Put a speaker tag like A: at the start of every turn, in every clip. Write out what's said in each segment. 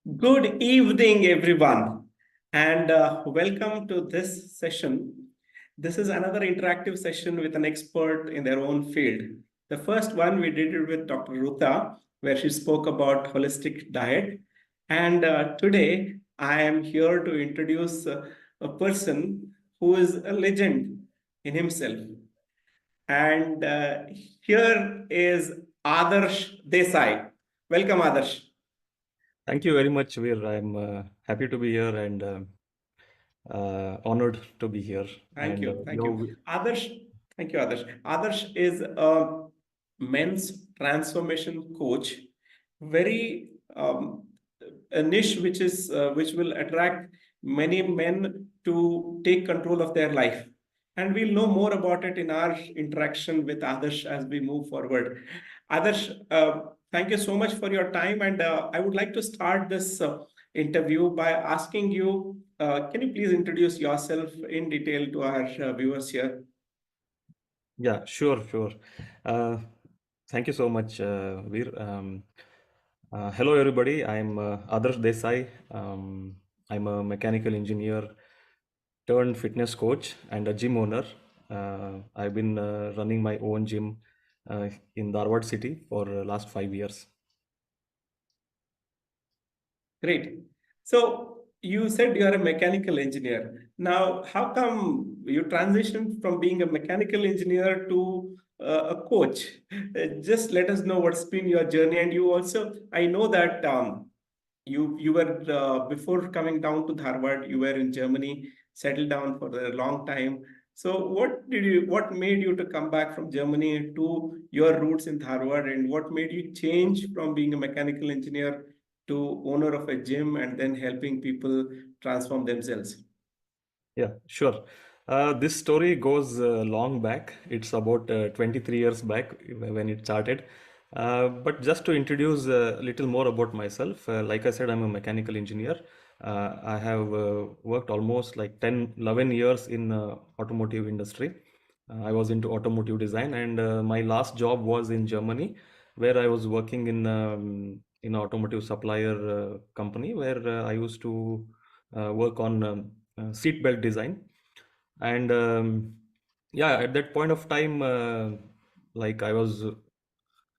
A: Good evening, everyone, and welcome to this session. This is another interactive session with an expert in their own field. The first one we did it with Dr. Ruta, where she spoke about holistic diet. And today I am here to introduce a person who is a legend in himself. And here is Adarsh Desai. Welcome, Adarsh.
B: Thank you very much, Veer. I'm happy to be here and honored to be here.
A: Thank
B: And
A: you. Thank you. Adarsh, thank you, Adarsh. Adarsh is a men's transformation coach, very a niche which will attract many men to take control of their life. And we'll know more about it in our interaction with Adarsh as we move forward. Adarsh, thank you so much for your time. And I would like to start this interview by asking you, can you please introduce yourself in detail to our viewers here?
B: yeah, sure. Uh, Thank you so much, Veer. Hello, everybody. I'm Adarsh Desai. I'm a mechanical engineer turned fitness coach and a gym owner. I've been running my own gym in Dharwad city for last 5 years.
A: Great. So you said you are a mechanical engineer. Now, how come you transitioned from being a mechanical engineer to a coach? Just let us know what's been your journey. And you also, I know that you were before coming down to Dharwad, you were in Germany, settled down for a long time. So what made you to come back from Germany to your roots in Dharwad, and what made you change from being a mechanical engineer to owner of a gym and then helping people transform themselves?
B: Yeah, sure. This story goes long back. It's about 23 years back when it started. But just to introduce a little more about myself, like I said, I'm a mechanical engineer. I have worked almost like 10, 11 years in automotive industry. I was into automotive design, and my last job was in Germany, where I was working in an automotive supplier company, where I used to work on seat belt design. And yeah, at that point of time, like I was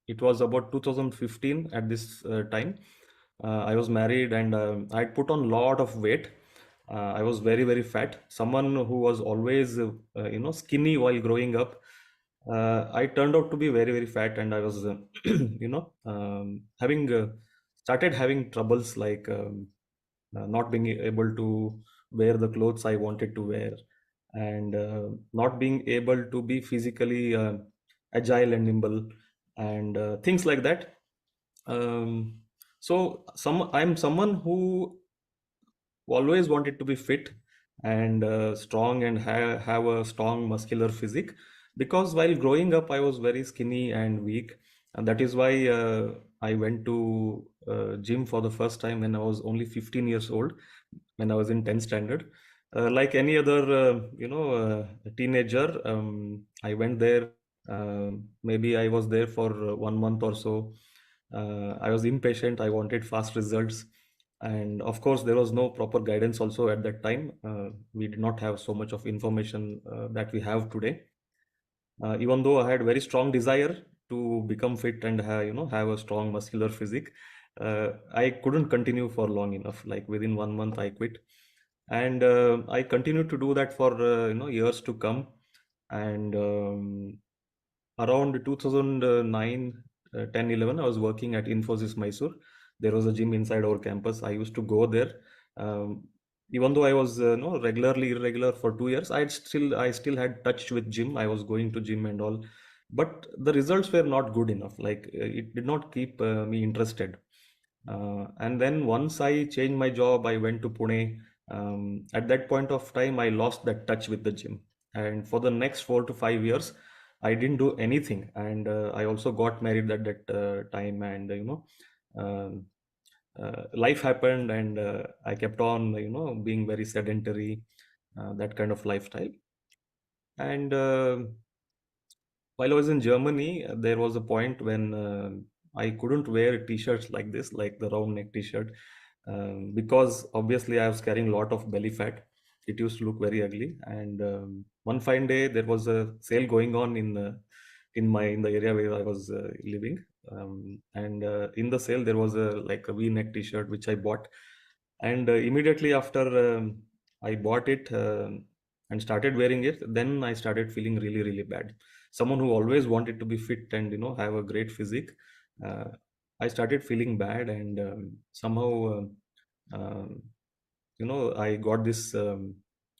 B: it was about 2015 at this time. I was married, and I put on a lot of weight. I was very fat. Someone who was always skinny while growing up. I turned out to be very fat, and I was having started having troubles like not being able to wear the clothes I wanted to wear, and not being able to be physically agile and nimble, and things like that. Um, I'm someone who always wanted to be fit and strong and have a strong muscular physique, because while growing up I was very skinny and weak, and that is why I went to gym for the first time when I was only 15 years old, when I was in 10th standard. Like any other teenager, I went there. Maybe I was there for 1 month or so. I was impatient. I wanted fast results, and of course there was no proper guidance also at that time. We did not have so much of information that we have today. Even though I had very strong desire to become fit and have a strong muscular physique, I couldn't continue for long enough. Like within 1 month I quit, and I continued to do that for years to come. And around 2009, 10, 11, I was working at Infosys Mysore. There was a gym inside our campus. I used to go there. Um, Even though I was regularly irregular for 2 years, I still had touch with gym. I was going to gym and all, but the results were not good enough. Like it did not keep me interested. And then once I changed my job, I went to Pune. At that point of time, I lost that touch with the gym. And for the next 4 to 5 years, I didn't do anything. And I also got married at that time. And, um, life happened, and I kept on, being very sedentary, that kind of lifestyle. And while I was in Germany, there was a point when I couldn't wear t-shirts like this, like the round neck t-shirt. because obviously I was carrying a lot of belly fat. It used to look very ugly. And one fine day, there was a sale going on in the area where I was living. And in the sale, there was a like a V-neck T-shirt which I bought. And immediately after I bought it and started wearing it, then I started feeling really, really bad. Someone who always wanted to be fit and have a great physique, uh, I started feeling bad, and somehow um, I got this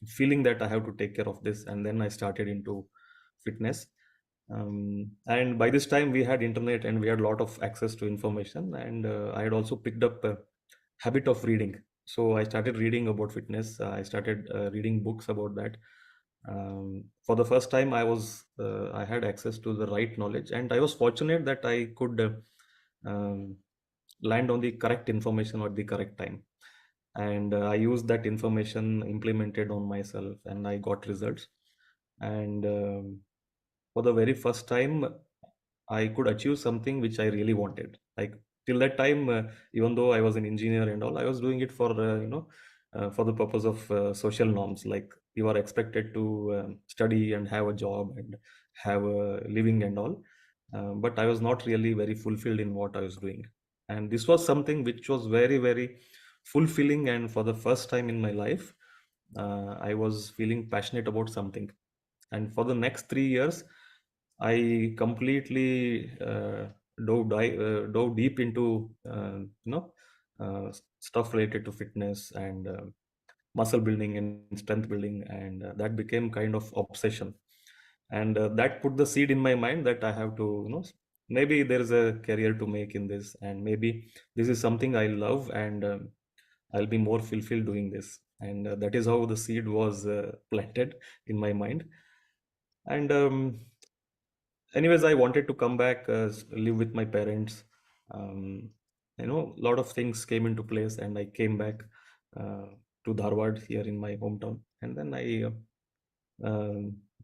B: feeling that I have to take care of this, and then I started into fitness. And by this time, we had internet and we had a lot of access to information, and I had also picked up a habit of reading. So I started reading about fitness. I started reading books about that. For the first time, I had access to the right knowledge, and I was fortunate that I could land on the correct information at the correct time. And I used that information, implemented on myself, and I got results. And for the very first time, I could achieve something which I really wanted. Like till that time, even though I was an engineer and all, I was doing it for for the purpose of social norms. Like you are expected to study and have a job and have a living and all. But I was not really very fulfilled in what I was doing. And this was something which was very, very fulfilling. And for the first time in my life, I was feeling passionate about something. And for the next 3 years, I completely dove deep into stuff related to fitness and muscle building and strength building, and that became kind of obsession. And that put the seed in my mind that I have to, maybe there is a career to make in this, and maybe this is something I love, and I'll be more fulfilled doing this. And that is how the seed was planted in my mind. And anyways, I wanted to come back, live with my parents. um, a lot of things came into place, and I came back uh, to Dharwad here in my hometown. And then I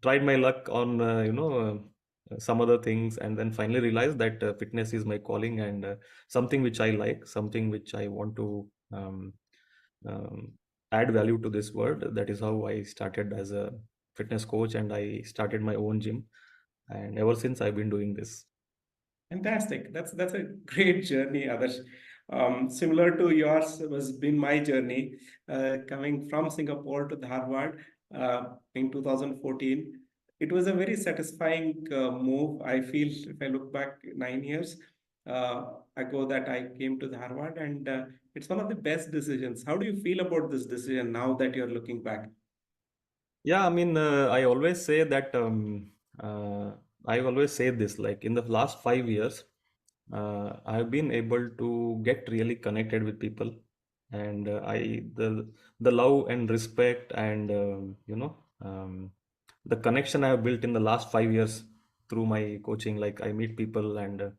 B: tried my luck on some other things, and then finally realized that fitness is my calling, and something which I like, something which I want to um, add value to this world. That is how I started as a fitness coach, and I started my own gym, and ever since I've been doing this.
A: Fantastic. That's a great journey, Adarsh. Similar to yours was been my journey, coming from Singapore to Dharwad in 2014. It was a very satisfying move. I feel if I look back 9 years uh, ago that I came to Dharwad, and it's one of the best decisions. How do you feel about this decision now that you're looking back?
B: Yeah, I mean, uh, I always say this, like in the last 5 years, I've been able to get really connected with people, and the love and respect and the connection I have built in the last 5 years through my coaching. Like I meet people, and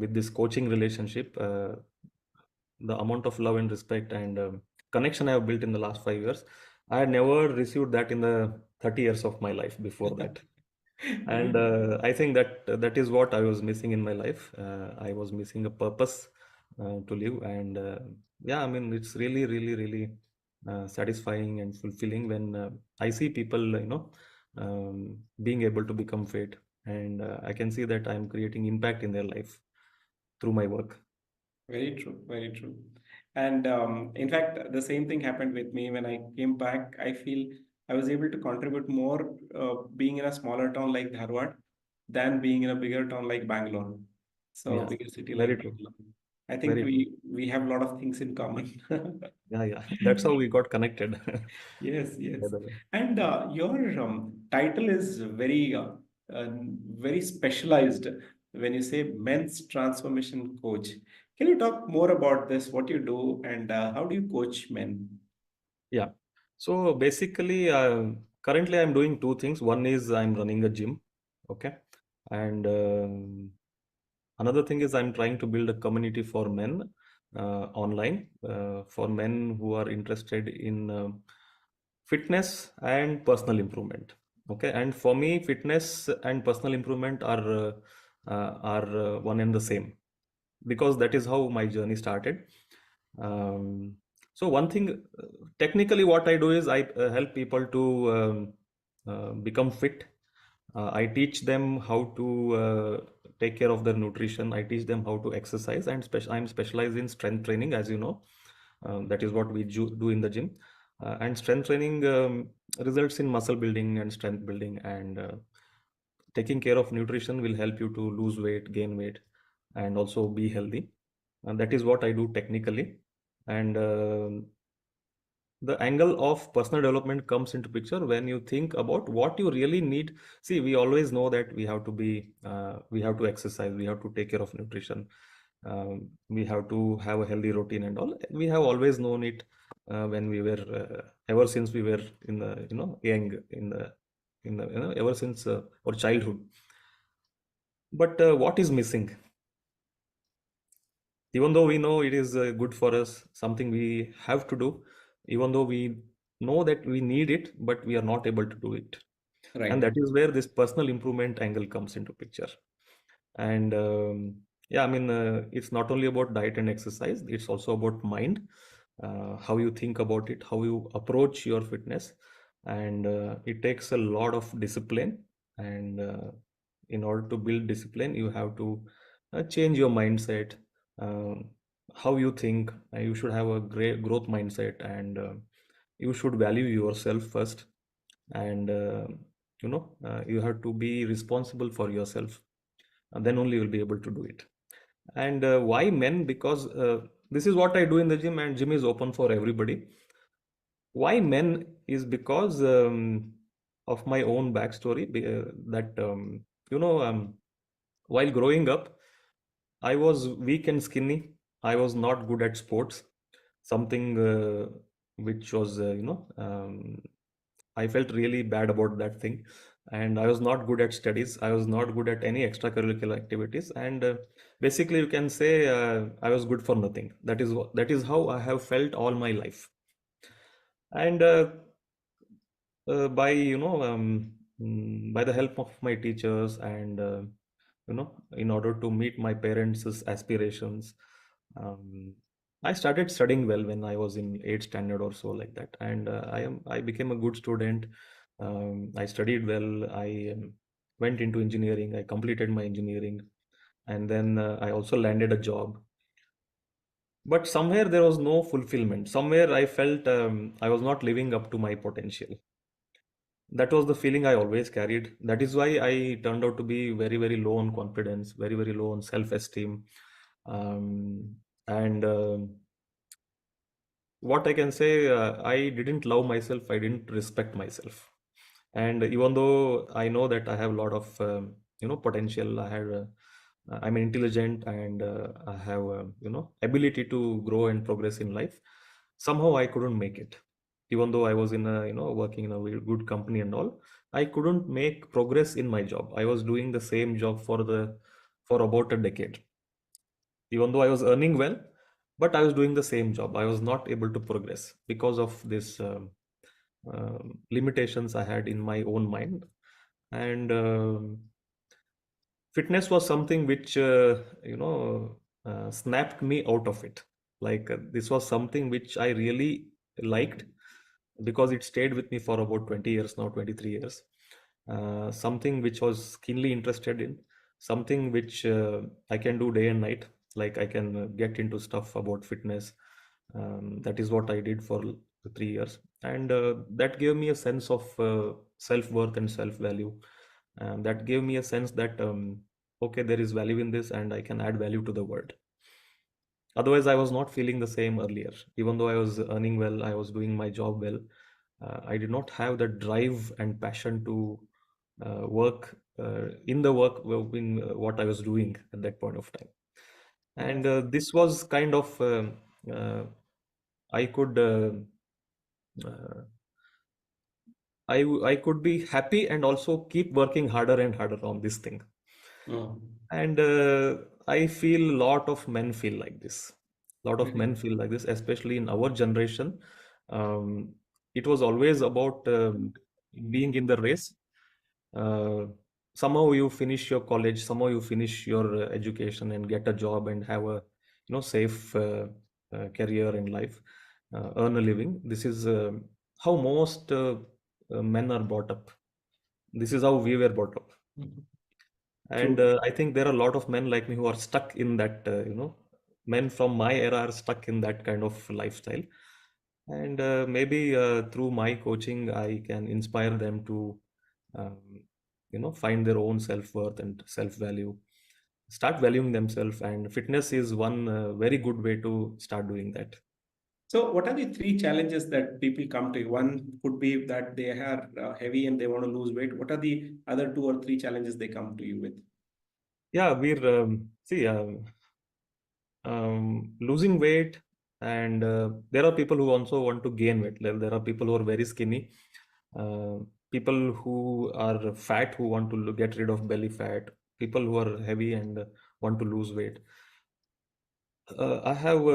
B: with this coaching relationship, the amount of love and respect and connection I have built in the last 5 years, I had never received that in the 30 years of my life before that. And I think that that is what I was missing in my life. I was missing a purpose to live, and yeah, I mean, it's really, really, really satisfying and fulfilling when I see people, being able to become fit, and I can see that I'm creating impact in their life through my work.
A: Very true, very true. And in fact, the same thing happened with me when I came back. I feel I was able to contribute more being in a smaller town like Dharwad than being in a bigger town like Bangalore. So
B: Yeah,
A: bigger city
B: very
A: like
B: true,
A: Bangalore. I think
B: very true.
A: we have a lot of things in common.
B: Yeah, yeah. That's how we got connected.
A: Yes,
B: By
A: yes.
B: the way.
A: And your title is uh, very specialized when you say men's transformation coach. Can you talk more about this, what you do, and how do you coach men?
B: Yeah. So basically, currently I'm doing two things. One is I'm running a gym. Okay. And another thing is I'm trying to build a community for men online, for men who are interested in fitness and personal improvement. Okay. And for me, fitness and personal improvement are one and the same, because that is how my journey started. Um, so one thing, technically, what I do is I help people to become fit. I teach them how to take care of their nutrition. I teach them how to exercise, and I'm specialized in strength training, as you know. That is what we do in the gym. And strength training results in muscle building and strength building, and taking care of nutrition will help you to lose weight, gain weight, and also be healthy. And that is what I do technically. And the angle of personal development comes into picture when you think about what you really need. See, we always know that we have to exercise, we have to take care of nutrition, we have to have a healthy routine and all. We have always known it when we were ever since we were in the young, in the ever since our childhood. But what is missing? Even though we know it is good for us, something we have to do, even though we know that we need it, but we are not able to do it. And
A: Right.
B: that is where this personal improvement angle comes into picture. And yeah, I mean, it's not only about diet and exercise, it's also about mind, how you think about it, how you approach your fitness. And it takes a lot of discipline. And in order to build discipline, you have to change your mindset, um, how you think. You should have a great growth mindset, and you should value yourself first. And you have to be responsible for yourself, and then only you'll be able to do it. And why men? Because this is what I do in the gym, and gym is open for everybody. Why men is because of my own backstory. That while growing up, I was weak and skinny. I was not good at sports. Something which was, I felt really bad about that thing. And I was not good at studies. I was not good at any extracurricular activities. And basically, you can say I was good for nothing. That is how I have felt all my life. And by by the help of my teachers, and in order to meet my parents' aspirations, um, I started studying well when I was in 8th standard or so, like that. And I became a good student. I studied well. I went into engineering. I completed my engineering, and then I also landed a job. But somewhere there was no fulfillment. Somewhere I felt I was not living up to my potential. That was the feeling I always carried. That is why I turned out to be very, very low on confidence, very, very low on self-esteem. And what I can say, I didn't love myself, I didn't respect myself. And even though I know that I have a lot of potential, I'm intelligent, and I have ability to grow and progress in life. Somehow I couldn't make it, even though I was in a working in a very good company and all. I couldn't make progress in my job. I was doing the same job for about a decade, even though I was earning well, but I was doing the same job. I was not able to progress because of this limitations I had in my own mind. And fitness was something which snapped me out of it. Like this was something which I really liked, because it stayed with me for about 20 years now, 23 years. Something which was keenly interested in, something which I can do day and night. Like I can get into stuff about fitness. That is what I did for 3 years. And that gave me a sense of self-worth and self-value. And that gave me a sense that, okay, there is value in this, and I can add value to the world. Otherwise, I was not feeling the same earlier. Even though I was earning well, I was doing my job well. I did not have the drive and passion to work in the work in what I was doing at that point of time.
A: Yeah.
B: And this was kind of uh, I could uh, I could be happy and also keep working harder and harder on this thing.
A: Mm.
B: And I feel a lot of men feel like this. A lot of
A: Really.
B: men feel like this, especially in our generation. It was always about being in the race. Uh, Somehow you finish your college, somehow you finish your education and get a job and have a safe. career in life, earn a living. This is how most men are brought up. This is how we were brought up.
A: Mhm.
B: And
A: True.
B: I think there are a lot of men like me who are stuck in that, men from my era are stuck in that kind of lifestyle. And maybe through my coaching, I can inspire them to, um, find their own self-worth and self-value, start valuing themselves. And fitness is one very good way to start doing that.
A: So, what are the three challenges that people come to you? One could be that they are heavy and they want to lose weight. What are the other two or three challenges they come to you with?
B: Yeah, we're see losing weight, and there are people who also want to gain weight. There are people who are very skinny, uh, people who are fat who want to get rid of belly fat, people who are heavy and want to lose weight. I have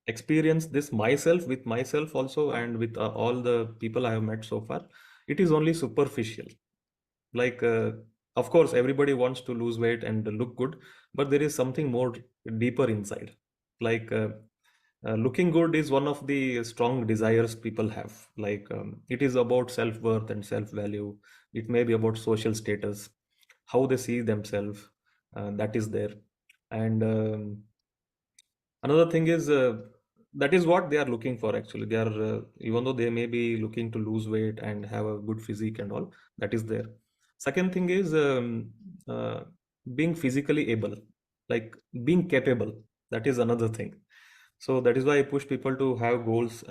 B: experienced this myself, with myself also, and with all the people I have met so far. It is only superficial. Like, of course, everybody wants to lose weight and look good, but there is something more deeper inside. Like, looking good is one of the strong desires people have. Like, it is about self-worth and self-value. It may be about social status, how they see themselves. That is there. And another thing is, that is what they are looking for actually. They are, even though they may be looking to lose weight and have a good physique and all, that is there. Second thing is, uh, being physically able, like being capable. That is another thing. So that is why I push people to have goals,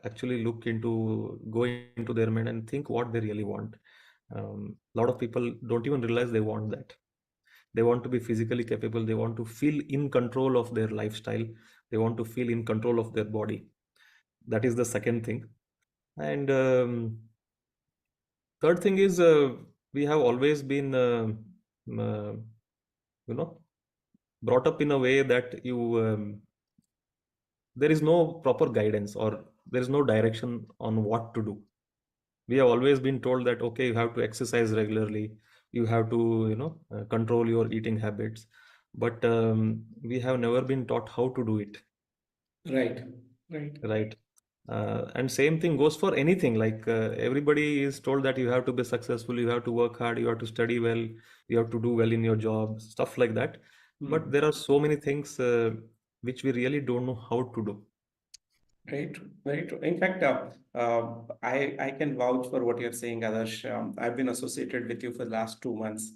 B: actually look into, go into their mind and think what they really want. A lot of people don't even realize they want that. They want to be physically capable. They want to feel in control of their lifestyle. They want to feel in control of their body. That is the second thing. And third thing is, we have always been, uh, you know, brought up in a way that there is no proper guidance, or there is no direction on what to do. We have always been told that, okay, you have to exercise regularly, you have to, control your eating habits, but we have never been taught how to do it.
A: Right, right,
B: Right. And same thing goes for anything. Like, everybody is told that you have to be successful, you have to work hard, you have to study well, you have to do well in your job, stuff like that. But
A: hmm,
B: there are so many things which we really don't know how to do.
A: right, very true. In fact, I can vouch for what you're saying, Adarsh. I've been associated with you for the last 2 months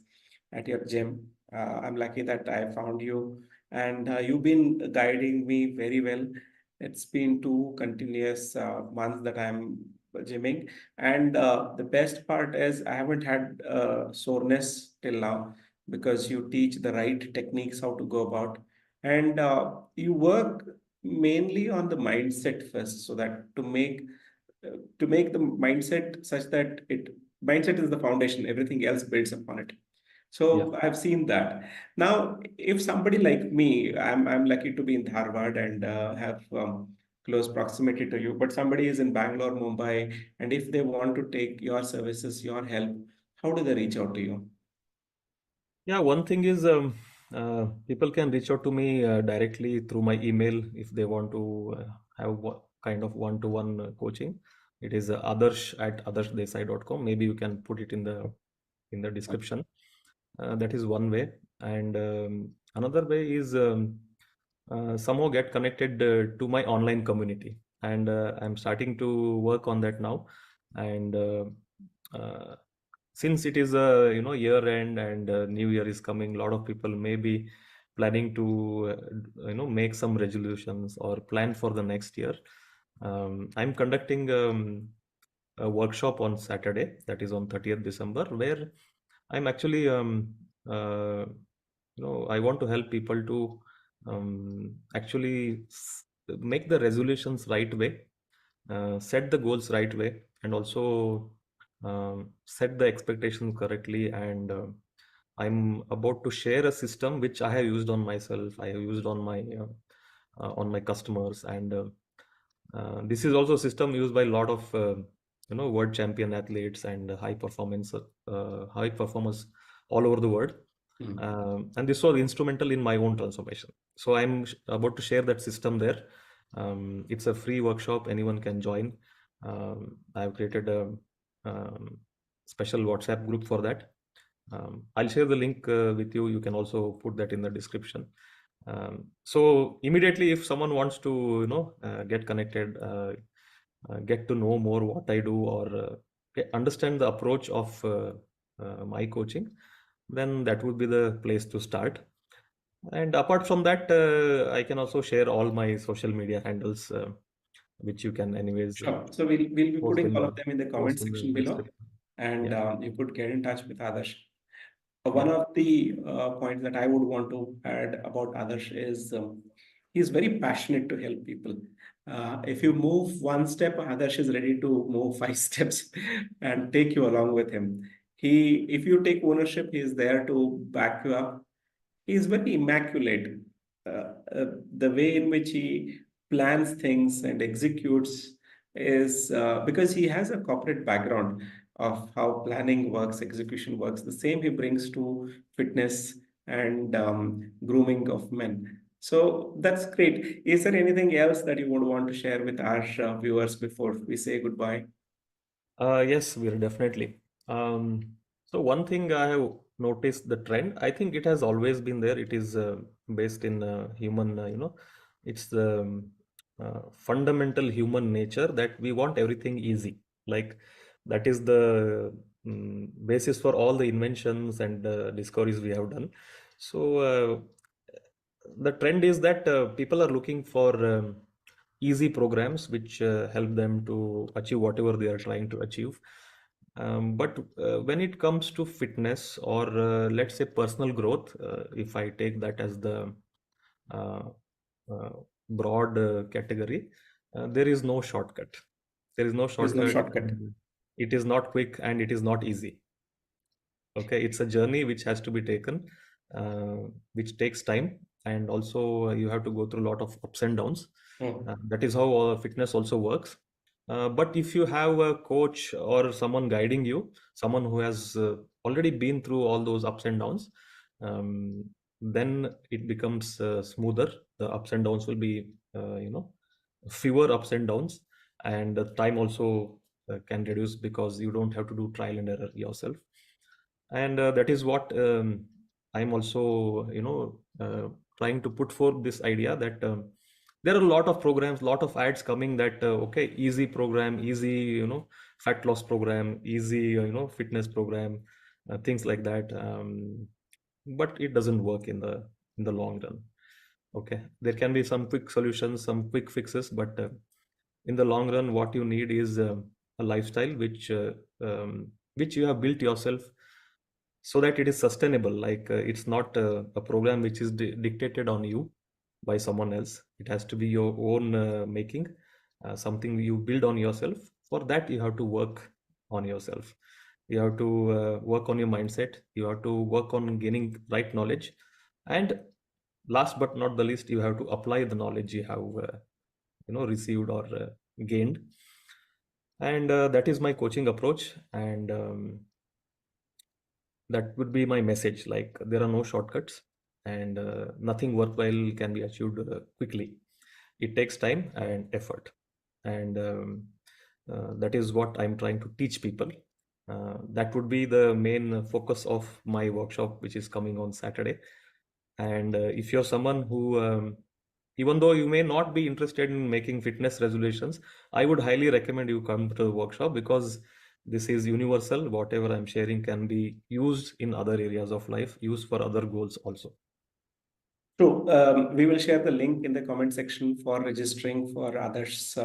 A: at your gym. I'm lucky that I found you, and you've been guiding me very well. It's been 2 continuous months that I'm gymming, and the best part is I haven't had soreness till now because you teach the right techniques how to go about, and you work mainly on the mindset first, so that to make the mindset such that it mindset is the foundation, everything else builds upon it.
B: Yeah.
A: So I've seen that. Now, if somebody like me, I'm lucky to be in Dharwad and have close proximity to you, but somebody is in Bangalore, Mumbai, and if they want to take your services, your help, how do they reach out to you?
B: Yeah, one thing is, people can reach out to me directly through my email if they want to have kind of one-to-one coaching. It is adarsh@adarshdesai.com. Maybe you can put it in the description. That is one way. And another way is, somehow get connected to my online community. And I'm starting to work on that now. And uh, since it is a, year end, and new year is coming, a lot of people may be planning to make some resolutions or plan for the next year. I'm conducting a workshop on Saturday, that is on 30th December, where I'm actually, I want to help people to actually make the resolutions right way, set the goals right way, and also set the expectations correctly. And I'm about to share a system which I have used on myself, I have used on my customers. And this is also a system used by a lot of world champion athletes and high performers all over the world.
A: Hmm.
B: And this was instrumental in my own transformation. So I'm about to share that system there. It's a free workshop, anyone can join. I've created a special WhatsApp group for that. I'll share the link with you. You can also put that in the description. So immediately, if someone wants to, get connected, get to know more what I do, or understand the approach of my coaching, then that would be the place to start. And apart from that, I can also share all my social media handles, which you can anyways
A: Sure. So we'll be
B: post
A: putting
B: in
A: all
B: the
A: of them in the comment
B: post in the
A: section below,
B: description.
A: and
B: Yeah,
A: you could get in touch with Adarsh.
B: yeah.
A: One of the points that I would want to add about Adarsh is he's very passionate to help people. If you move one step, Adarsh is ready to move five steps and take you along with him. If you take ownership, he is there to back you up. He is very immaculate. The way in which he plans things and executes is because he has a corporate background of how planning works, execution works. The same he brings to fitness and grooming of men. So that's great. Is there anything else that you would want to share with our viewers before we say goodbye?
B: Yes, we're definitely. So one thing I have noticed the trend. I think it has always been there. It is based in human. It's the fundamental human nature that we want everything easy. Like that is the basis for all the inventions and discoveries we have done. So the trend is that people are looking for easy programs which help them to achieve whatever they are trying to achieve. But when it comes to fitness or let's say personal growth, if I take that as the uh, uh, broad category, there is no shortcut. There is no
A: There's no
B: shortcut,
A: shortcut.
B: and it is not quick and it is not easy. Okay, it's a journey which has to be taken, uh, which takes time, and also you have to go through a lot of ups and downs.
A: Hmm.
B: That is how fitness also works. But if you have a coach or someone guiding you, someone who has already been through all those ups and downs, um, then it becomes smoother. The ups and downs will be, fewer ups and downs, and the time also can reduce because you don't have to do trial and error yourself. And that is what I'm also trying to put forth this idea that there are a lot of programs, lot of ads coming that okay, easy program, easy, fat loss program, easy, fitness program, things like that, but it doesn't work in the long run. Okay, there can be some quick solutions, some quick fixes, but in the long run what you need is a lifestyle which you have built yourself, so that it is sustainable. Like it's not a program which is dictated on you by someone else. It has to be your own making, something you build on yourself. For that you have to work on yourself. You have to work on your mindset. You have to work on gaining right knowledge, and last but not the least, you have to apply the knowledge you have received or gained. And that is my coaching approach. And that would be my message. Like there are no shortcuts, and nothing worthwhile can be achieved quickly. It takes time and effort, and that is what I'm trying to teach people. That would be the main focus of my workshop, which is coming on Saturday. And if you're someone who even though you may not be interested in making fitness resolutions, I would highly recommend you come to the workshop, because this is universal. Whatever I'm sharing can be used in other areas of life, used for other goals also.
A: True. We will share the link in the comment section for registering for others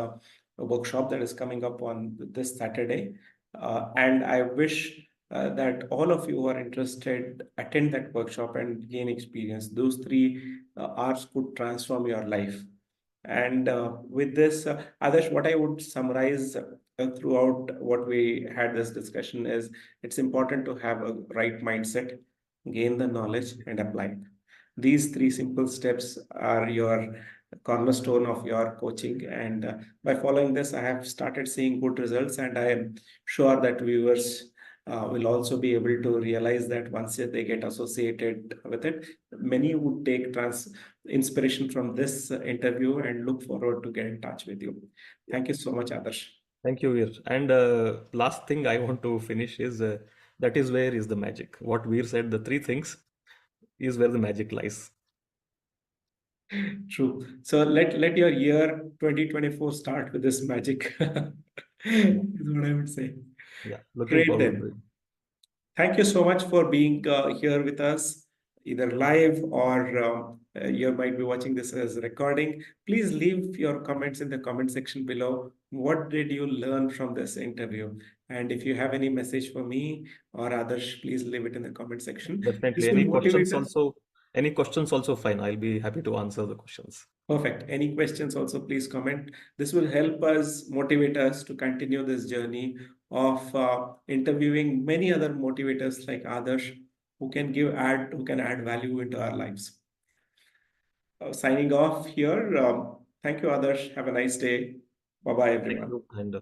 A: workshop that is coming up on this Saturday. And I wish that all of you who are interested attend that workshop and gain experience. Those 3 hours could transform your life. And with this, Adarsh, what I would summarize throughout what we had this discussion is it's important to have a right mindset, gain the knowledge, and apply it. These 3 simple steps are your cornerstone of your coaching. And by following this, I have started seeing good results, and I am sure that viewers will also be able to realize that once they get associated with it, many would take inspiration from this interview and look forward to get in touch with you.
B: Yeah.
A: Thank you so much, Adarsh.
B: Thank you, Veer. And last thing I want to finish is that is where is the magic. What Veer said, the three things is where the magic lies.
A: True. So let your year 2024 start with this magic.
B: Yeah,
A: Is what I would say.
B: yeah. Looking
A: Great
B: forward to it.
A: then. Thank you so much for being here with us, either live or you might be watching this as a recording. Please leave your comments in the comment section below. What did you learn from this interview? And if you have any message for me or others, please leave it in the comment section.
B: Definitely.
A: This will motivate us.
B: Any questions also fine. I'll be happy to answer the questions.
A: Perfect. Any questions also, please comment. This will help us, motivate us to continue this journey of interviewing many other motivators like Adarsh who can add value into our lives. Signing off here. Thank you, Adarsh. Have a nice day. Bye bye,
B: Thank
A: everyone.
B: you and bye.